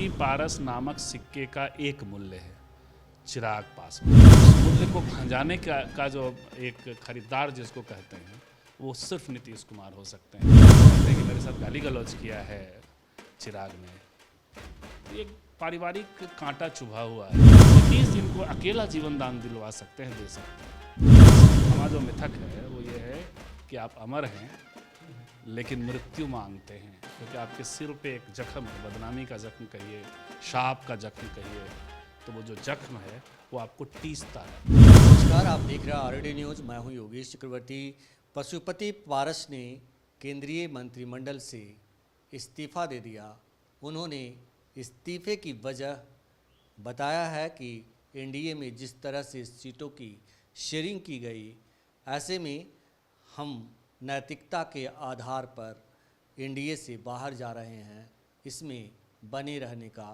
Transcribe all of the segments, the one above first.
पशुपति पारस नामक सिक्के का एक मूल्य है, चिराग पासवान। उस मूल्य को भंजाने का जो एक खरीदार जिसको कहते हैं वो सिर्फ नीतीश कुमार हो सकते हैं। कहते हैं कि मेरे साथ गाली गलौज किया है चिराग ने, एक पारिवारिक कांटा चुभा हुआ है। नीतीश इनको अकेला जीवन दान दिलवा सकते हैं, दे सकते हैं। हमारा जो मिथक है वो ये है कि आप अमर हैं लेकिन मृत्यु मांगते हैं, क्योंकि आपके सिर पे एक जख्म है, बदनामी का जख्म कहिए, शाप का जख्म कहिए, तो वो जो जख्म है वो आपको टीसता है। नमस्कार, आप देख रहे हैं आरडी न्यूज़। मैं हूं योगेश चक्रवर्ती। पशुपति पारस ने केंद्रीय मंत्रिमंडल से इस्तीफा दे दिया। उन्होंने इस्तीफे की वजह बताया है कि एनडीए में जिस तरह से सीटों की शेयरिंग की गई, ऐसे में हम नैतिकता के आधार पर एनडीए से बाहर जा रहे हैं, इसमें बने रहने का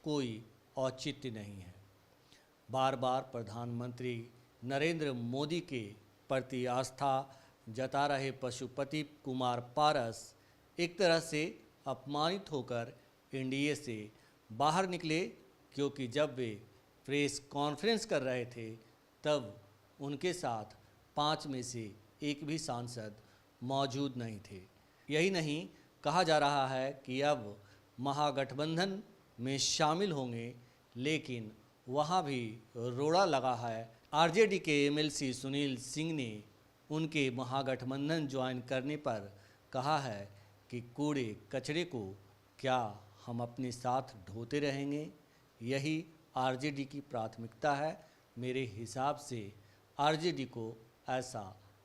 कोई औचित्य नहीं है। बार बार प्रधानमंत्री नरेंद्र मोदी के प्रति आस्था जता रहे पशुपति कुमार पारस एक तरह से अपमानित होकर एनडीए से बाहर निकले, क्योंकि जब वे प्रेस कॉन्फ्रेंस कर रहे थे तब उनके साथ 5 में से एक भी सांसद मौजूद नहीं थे। यही नहीं, कहा जा रहा है कि अब महागठबंधन में शामिल होंगे, लेकिन वहाँ भी रोड़ा लगा है। आरजेडी के एमएलसी सुनील सिंह ने उनके महागठबंधन ज्वाइन करने पर कहा है कि कूड़े कचरे को क्या हम अपने साथ ढोते रहेंगे? यही आरजेडी की प्राथमिकता है। मेरे हिसाब से आरजेडी को ऐसा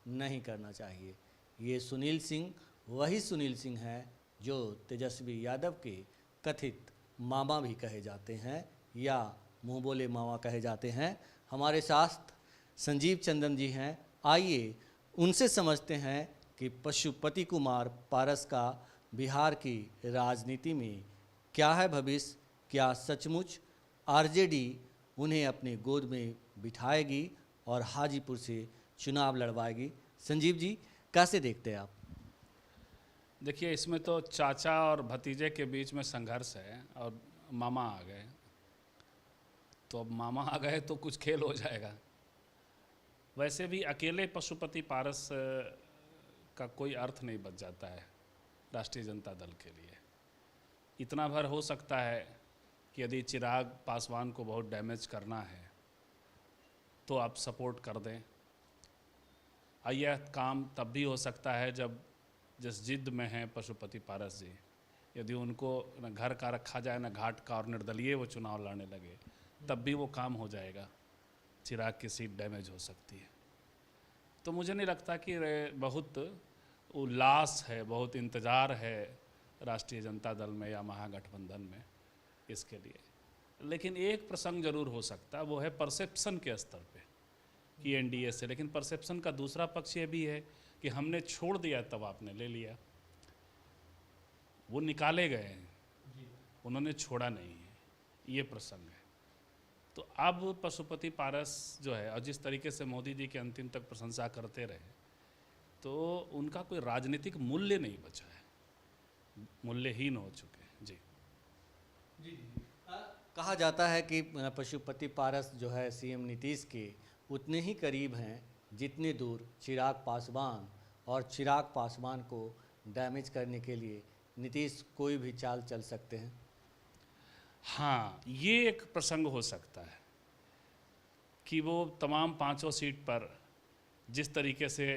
नहीं करना चाहिए। ये सुनील सिंह वही सुनील सिंह हैं जो तेजस्वी यादव के कथित मामा भी कहे जाते हैं या मुँह बोले मामा कहे जाते हैं। हमारे साथ संजीव चंदन जी हैं। आइए उनसे समझते हैं कि पशुपति कुमार पारस का बिहार की राजनीति में क्या है भविष्य। क्या सचमुच आरजेडी उन्हें अपने गोद में बिठाएगी और हाजीपुर से चुनाव लड़वाएगी? संजीव जी, कैसे देखते हैं आप? देखिए, इसमें तो चाचा और भतीजे के बीच में संघर्ष है और मामा आ गए, तो अब मामा आ गए तो कुछ खेल हो जाएगा। वैसे भी अकेले पशुपति पारस का कोई अर्थ नहीं बच जाता है राष्ट्रीय जनता दल के लिए। इतना भर हो सकता है कि यदि चिराग पासवान को बहुत डैमेज करना है तो आप सपोर्ट कर दें। यह काम तब भी हो सकता है जब जिस जिद में हैं पशुपति पारस जी, यदि उनको न घर का रखा जाए न घाट का और निर्दलीय वो चुनाव लड़ने लगे, तब भी वो काम हो जाएगा। चिराग की सीट डैमेज हो सकती है। तो मुझे नहीं लगता कि बहुत उल्लास है, बहुत इंतज़ार है राष्ट्रीय जनता दल में या महागठबंधन में इसके लिए। लेकिन एक प्रसंग जरूर हो सकता है, वो है परसेप्शन के स्तर पे कि एनडीए से। लेकिन परसेप्शन का दूसरा पक्ष ये भी है कि हमने छोड़ दिया तब आपने ले लिया। वो निकाले गए हैं, उन्होंने छोड़ा नहीं है, ये प्रसंग है। तो अब पशुपति पारस जो है, और जिस तरीके से मोदी जी के अंतिम तक प्रशंसा करते रहे, तो उनका कोई राजनीतिक मूल्य नहीं बचा है, मूल्यहीन हो चुके हैं। जी जी कहा जाता है कि पशुपति पारस जो है सीएम नीतीश के उतने ही करीब हैं जितने दूर चिराग पासवान, और चिराग पासवान को डैमेज करने के लिए नीतीश कोई भी चाल चल सकते हैं। हाँ, ये एक प्रसंग हो सकता है कि वो तमाम 5 सीट पर जिस तरीके से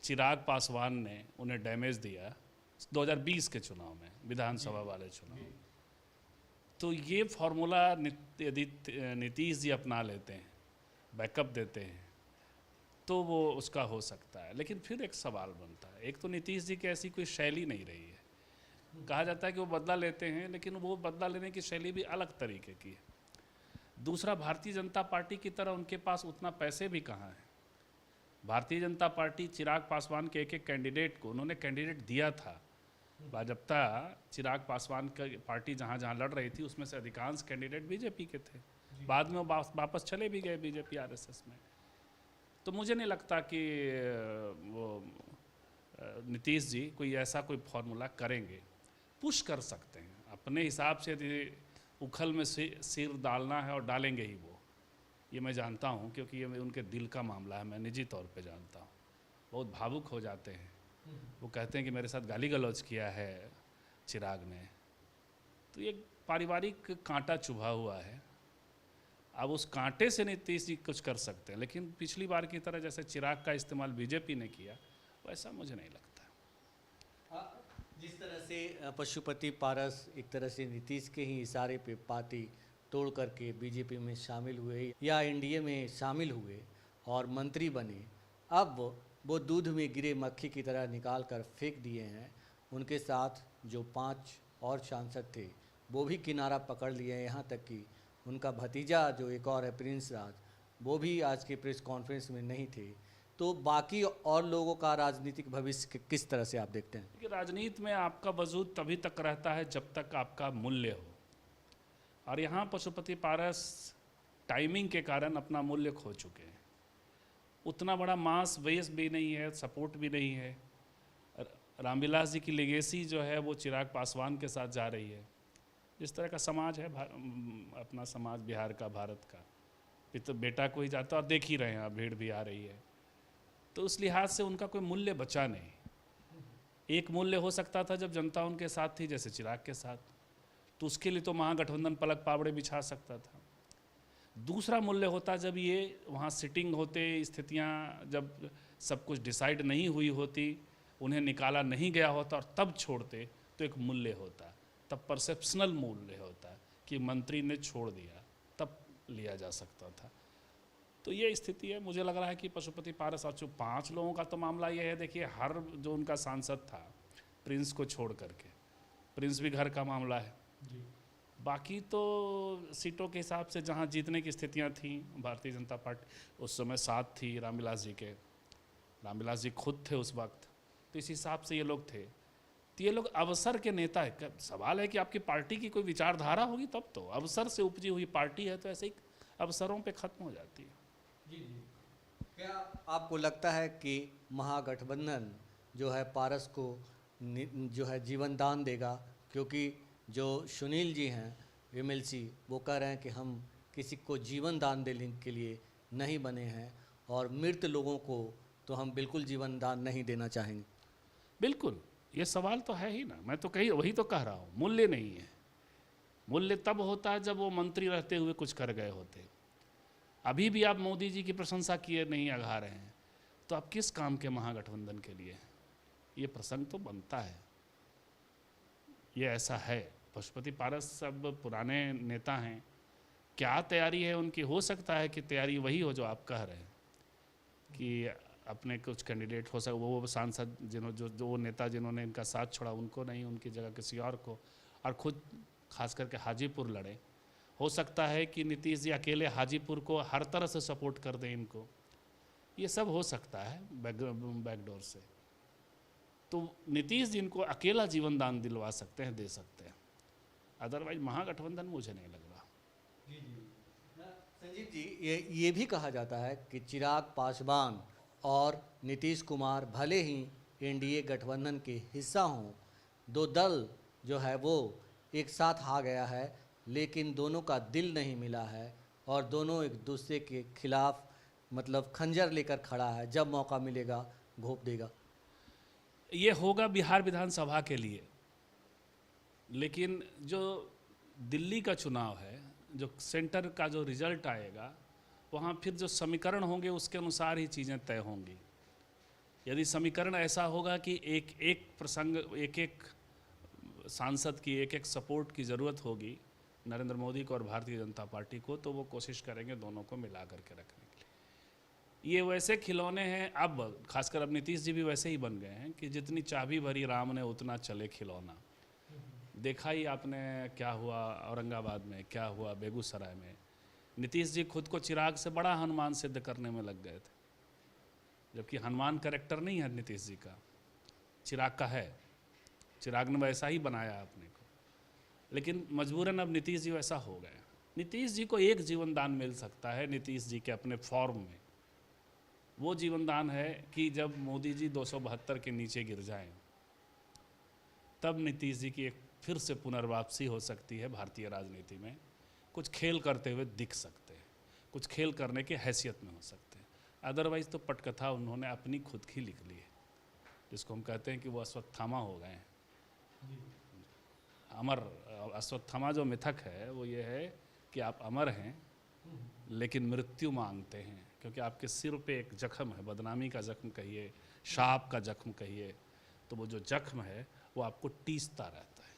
चिराग पासवान ने उन्हें डैमेज दिया 2020 के चुनाव में, विधानसभा वाले चुनाव, तो ये फॉर्मूला यदि नीतीश जी अपना लेते हैं, बैकअप देते हैं, तो वो उसका हो सकता है। लेकिन फिर एक सवाल बनता है, एक तो नीतीश जी की ऐसी कोई शैली नहीं रही है। कहा जाता है कि वो बदला लेते हैं, लेकिन वो बदला लेने की शैली भी अलग तरीके की है। दूसरा, भारतीय जनता पार्टी की तरह उनके पास उतना पैसे भी कहाँ हैं। भारतीय जनता पार्टी चिराग पासवान के एक कैंडिडेट को, उन्होंने कैंडिडेट दिया था भाजपा, चिराग पासवान की पार्टी जहाँ जहाँ लड़ रही थी उसमें से अधिकांश कैंडिडेट बीजेपी के थे। बाद में वो वापस चले भी गए बीजेपी आरएसएस में। तो मुझे नहीं लगता कि वो नीतीश जी कोई ऐसा कोई फॉर्मूला करेंगे। पुश कर सकते हैं, आप अपने हिसाब से यदि उखल में सिर डालना है और डालेंगे ही वो, ये मैं जानता हूँ, क्योंकि ये उनके दिल का मामला है, मैं निजी तौर पे जानता हूँ। बहुत भावुक हो जाते हैं, वो कहते हैं कि मेरे साथ गाली गलौज किया है चिराग ने। तो ये पारिवारिक कांटा चुभा हुआ है। अब उस कांटे से नीतीश जी कुछ कर सकते हैं, लेकिन पिछली बार की तरह जैसे चिराग का इस्तेमाल बीजेपी ने किया, वैसा मुझे नहीं लगता। जिस तरह से पशुपति पारस एक तरह से नीतीश के ही इशारे पे पार्टी तोड़ करके बीजेपी में शामिल हुए या एनडीए में शामिल हुए और मंत्री बने, अब वो दूध में गिरे मक्खी की तरह निकाल कर फेंक दिए हैं। उनके साथ जो 5 और सांसद थे वो भी किनारा पकड़ लिए हैं, यहाँ तक कि उनका भतीजा जो एक और है प्रिंस राज, वो भी आज के प्रेस कॉन्फ्रेंस में नहीं थे। तो बाकी और लोगों का राजनीतिक भविष्य किस तरह से आप देखते हैं? कि राजनीति में आपका वजूद तभी तक रहता है जब तक आपका मूल्य हो, और यहाँ पशुपति पारस टाइमिंग के कारण अपना मूल्य खो चुके हैं। उतना बड़ा मास बेस भी नहीं है, सपोर्ट भी नहीं है। रामविलास जी की लेगेसी जो है वो चिराग पासवान के साथ जा रही है। जिस तरह का समाज है अपना समाज बिहार का, भारत का, तो बेटा को ही जाता, और देख ही रहे हैं, भीड़ भी आ रही है। तो उस लिहाज से उनका कोई मूल्य बचा नहीं। एक मूल्य हो सकता था जब जनता उनके साथ थी, जैसे चिराग के साथ, तो उसके लिए तो महागठबंधन पलक पावड़े बिछा सकता था। दूसरा मूल्य होता जब ये वहाँ सिटिंग होते, स्थितियाँ जब सब कुछ डिसाइड नहीं हुई होती, उन्हें निकाला नहीं गया होता और तब छोड़ते, तो एक मूल्य होता, तब परसेप्शनल मूल्य होता कि मंत्री ने छोड़ दिया, तब लिया जा सकता था। तो ये स्थिति है। मुझे लग रहा है कि पशुपति पारस और 5 लोगों का तो मामला ये है, देखिए हर जो उनका सांसद था प्रिंस को छोड़ करके, प्रिंस भी घर का मामला है जी। बाकी तो सीटों के हिसाब से जहाँ जीतने की स्थितियाँ थी, भारतीय जनता पार्टी उस समय साथ थी रामविलास जी के, रामविलास जी खुद थे उस वक्त, तो इस हिसाब से ये लोग थे। तो ये लोग अवसर के नेता है। सवाल है कि आपकी पार्टी की कोई विचारधारा होगी तब तो, अवसर से उपजी हुई पार्टी है तो ऐसे ही अवसरों पे खत्म हो जाती है। जी जी। क्या आपको लगता है कि महागठबंधन जो है पारस को जो है जीवन दान देगा? क्योंकि जो सुनील जी हैं एमएलसी, वो कह रहे हैं कि हम किसी को जीवन दान देने के लिए नहीं बने हैं, और मृत लोगों को तो हम बिल्कुल जीवन दान नहीं देना चाहेंगे। बिल्कुल, ये सवाल तो है ही ना। मैं तो वही तो कह रहा हूँ, मूल्य नहीं है। मूल्य तब होता है जब वो मंत्री रहते हुए कुछ कर गए होते। अभी भी आप मोदी जी की प्रशंसा किए नहीं आगा रहे हैं, तो आप किस काम के महागठबंधन के लिए? ये प्रसंग तो बनता है। ये ऐसा है। पशुपति पारस सब पुराने नेता हैं, क्या तैयारी है उनकी? हो सकता है कि तैयारी वही हो जो आप कह रहे हैं कि अपने कुछ कैंडिडेट हो सके, वो सांसद जो वो नेता जिन्होंने इनका साथ छोड़ा उनको नहीं, उनकी जगह किसी और को, और खुद खास करके हाजीपुर लड़े। हो सकता है कि नीतीश जी अकेले हाजीपुर को हर तरह से सपोर्ट कर दें इनको, ये सब हो सकता है बैकडोर से। तो नीतीश जी इनको अकेला जीवन दान दिलवा सकते हैं, दे सकते हैं, अदरवाइज महागठबंधन मुझे नहीं लग रहा। जी जी। संजीव जी, ये भी कहा जाता है कि चिराग पासवान और नीतीश कुमार भले ही एनडीए गठबंधन के हिस्सा हों, दो दल जो है वो एक साथ आ गया है, लेकिन दोनों का दिल नहीं मिला है और दोनों एक दूसरे के खिलाफ मतलब खंजर लेकर खड़ा है, जब मौका मिलेगा घोंप देगा। ये होगा बिहार विधानसभा के लिए, लेकिन जो दिल्ली का चुनाव है, जो सेंटर का जो रिजल्ट आएगा, वहाँ फिर जो समीकरण होंगे उसके अनुसार ही चीज़ें तय होंगी। यदि समीकरण ऐसा होगा कि एक एक प्रसंग, एक एक सांसद की एक एक सपोर्ट की ज़रूरत होगी नरेंद्र मोदी को और भारतीय जनता पार्टी को, तो वो कोशिश करेंगे दोनों को मिला करके रखने के लिए। ये वैसे खिलौने हैं, अब खासकर अब नीतीश जी भी वैसे ही बन गए हैं कि जितनी चाबी भरी राम ने उतना चले खिलौना। देखा ही आपने क्या हुआ औरंगाबाद में, क्या हुआ बेगूसराय में। नीतीश जी खुद को चिराग से बड़ा हनुमान सिद्ध करने में लग गए थे, जबकि हनुमान कैरेक्टर नहीं है नीतीश जी का, चिराग का है। चिराग ने वैसा ही बनाया अपने को, लेकिन मजबूरन अब नीतीश जी वैसा हो गए। नीतीश जी को एक जीवन दान मिल सकता है नीतीश जी के अपने फॉर्म में। वो जीवन दान है कि जब मोदी जी 272 के नीचे गिर जाएं, तब नीतीश जी की एक फिर से पुनर्वापसी हो सकती है भारतीय राजनीति में, कुछ खेल करते हुए दिख सकते हैं, कुछ खेल करने की हैसियत में हो सकते हैं। अदरवाइज़ तो पटकथा उन्होंने अपनी खुद की लिख ली है, जिसको हम कहते हैं कि वो अश्वत्थामा हो गए हैं। अमर अश्वत्थामा जो मिथक है वो ये है कि आप अमर हैं लेकिन मृत्यु मांगते हैं, क्योंकि आपके सिर पे एक जख्म है, बदनामी का जख्म कहिए, शाप का जख्म कहिए, तो वो जो जख्म है वो आपको टीसता रहता है।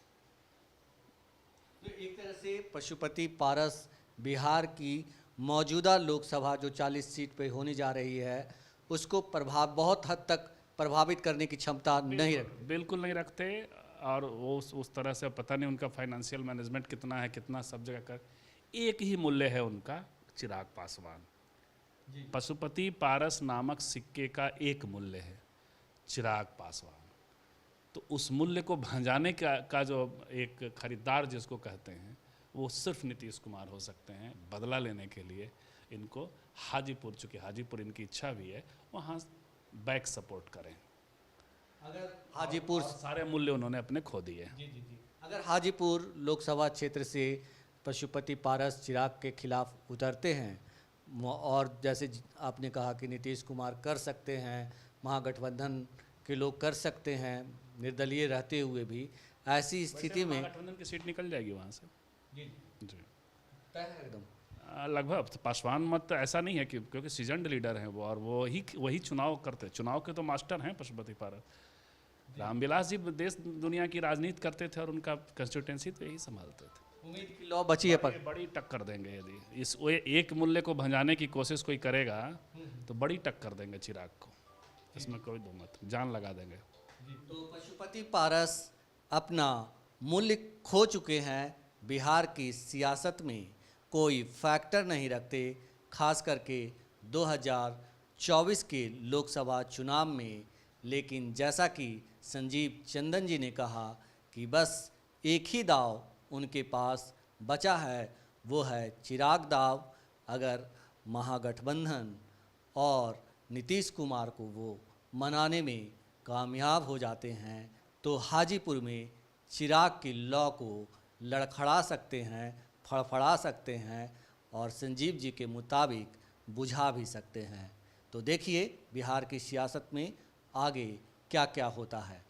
तो एक तरह से पशुपति पारस बिहार की मौजूदा लोकसभा जो 40 सीट पे होने जा रही है उसको बहुत हद तक प्रभावित करने की क्षमता नहीं रखती। बिल्कुल नहीं रखते, और वो उस तरह से पता नहीं उनका फाइनेंशियल मैनेजमेंट कितना है, कितना सब जगह कर। एक ही मूल्य है उनका, चिराग पासवान। पशुपति पारस नामक सिक्के का एक मूल्य है, चिराग पासवान। तो उस मूल्य को भंजाने का जो एक खरीदार जिसको कहते हैं वो सिर्फ नीतीश कुमार हो सकते हैं। बदला लेने के लिए इनको हाजीपुर, चूँकि हाजीपुर इनकी इच्छा भी है, वहाँ बैक सपोर्ट करें। अगर हाजीपुर सारे मूल्य उन्होंने अपने खो दिए। अगर हाजीपुर लोकसभा क्षेत्र से पशुपति पारस चिराग के खिलाफ उतरते हैं और जैसे आपने कहा कि नीतीश कुमार कर सकते हैं, महागठबंधन के लोग कर सकते हैं निर्दलीय रहते हुए भी, ऐसी स्थिति में गठबंधन की सीट निकल जाएगी वहाँ से। जी एकदम लगभग पासवान मत ऐसा नहीं है कि, क्योंकि सीजन्ड लीडर हैं वो, और वही चुनाव करते, चुनाव के तो मास्टर हैं पशुपति पारस। रामविलास जी देश दुनिया की राजनीति करते थे और उनका कंस्टिट्यूंसी तो यही संभालते थे। उम्मीद की लौ बची है पर बड़ी टक्कर देंगे यदि इस एक मूल्य को भंजाने की कोशिश कोई करेगा तो बड़ी टक्कर देंगे चिराग को, इसमें कोई दो मत, जान लगा देंगे। तो पशुपति पारस अपना मूल्य खो चुके हैं, बिहार की सियासत में कोई फैक्टर नहीं रखते, खास करके 2024 के लोकसभा चुनाव में। लेकिन जैसा कि संजीव चंदन जी ने कहा कि बस एक ही दाव उनके पास बचा है, वो है चिराग दाव। अगर महागठबंधन और नीतीश कुमार को वो मनाने में कामयाब हो जाते हैं तो हाजीपुर में चिराग की लौ को लड़खड़ा सकते हैं, फड़फड़ा सकते हैं और संजीव जी के मुताबिक बुझा भी सकते हैं। तो देखिए बिहार की सियासत में आगे क्या क्या होता है।